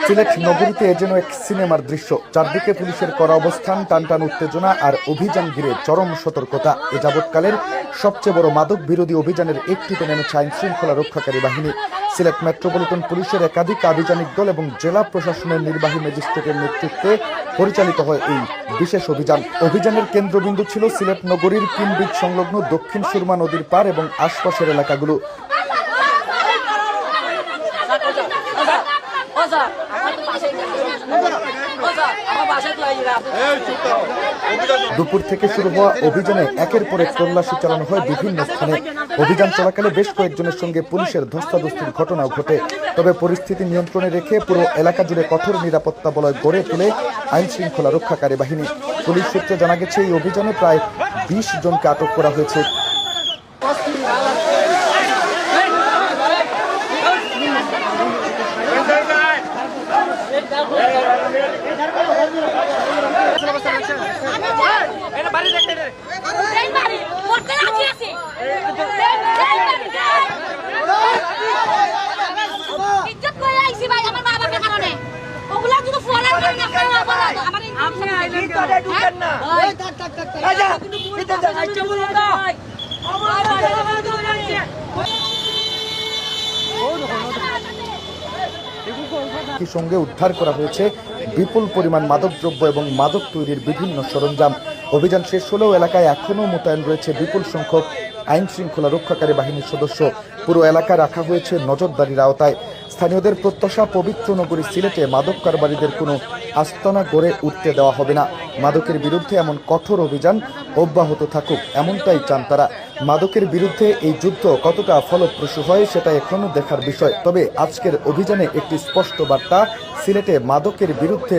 সিলেট নগরীতে যেন এক সিনেমার দৃশ্য। চারদিকে পুলিশের কড়া অবস্থান, টানটান উত্তেজনা আর অভিযান ঘিরে চরম সতর্কতা। এ যাবৎকালের সবচেয়ে বড় মাদক বিরোধী অভিযানের একটিতে নেমেছে আইন শৃঙ্খলা রক্ষাকারী বাহিনী। সিলেট মেট্রোপলিটন পুলিশের একাধিক আভিযানিক দল এবং জেলা প্রশাসনের নির্বাহী ম্যাজিস্ট্রেটের নেতৃত্বে পরিচালিত হয় এই বিশেষ অভিযান। অভিযানের কেন্দ্রবিন্দু ছিল সিলেট নগরীর কিনব্রিজ সংলগ্ন দক্ষিণ সুরমা নদীর পার এবং আশপাশের এলাকাগুলো। দুপুর থেকে শুরু হওয়া অভিযানে একের পর এক তল্লাশি চালানো হয় বিভিন্ন স্থানে। অভিযান চলাকালে বেশ কয়েকজনের সঙ্গে পুলিশের ধস্তাধস্তির ঘটনাও ঘটে। তবে পরিস্থিতি নিয়ন্ত্রণে রেখে পুরো এলাকা জুড়ে কঠোর নিরাপত্তা বলয় গড়ে তোলে আইন শৃঙ্খলা রক্ষাকারী বাহিনী। পুলিশ সূত্রে জানা গেছে, এই অভিযানে প্রায় 20 জনকে আটক করা হয়েছে। একই সঙ্গে উদ্ধার করা হয়েছে বিপুল পরিমাণ মাদকদ্রব্য এবং মাদক তৈরির বিভিন্ন সরঞ্জাম। অভিযান শেষ হলেও এলাকায় এখনও মোতায়েন রয়েছে বিপুল সংখ্যক আইন শৃঙ্খলা রক্ষাকারী বাহিনীর সদস্য। পুরো এলাকা রাখা হয়েছে নজরদারির আওতায়। স্থানীয়দের প্রত্যাশা, পবিত্র নগরী সিলেটে মাদক কারবারিদের কোনো আস্তানা গড়ে উঠতে দেওয়া হবে না। মাদকের বিরুদ্ধে এমন কঠোর অভিযান অব্যাহত থাকুক, এমনটাই চান তারা। মাদকের বিরুদ্ধে এই যুদ্ধ কতটা ফলপ্রসূ হয় সেটা এখনও দেখার বিষয়। তবে আজকের অভিযানে একটি স্পষ্ট বার্তা, সিলেটে মাদকের বিরুদ্ধে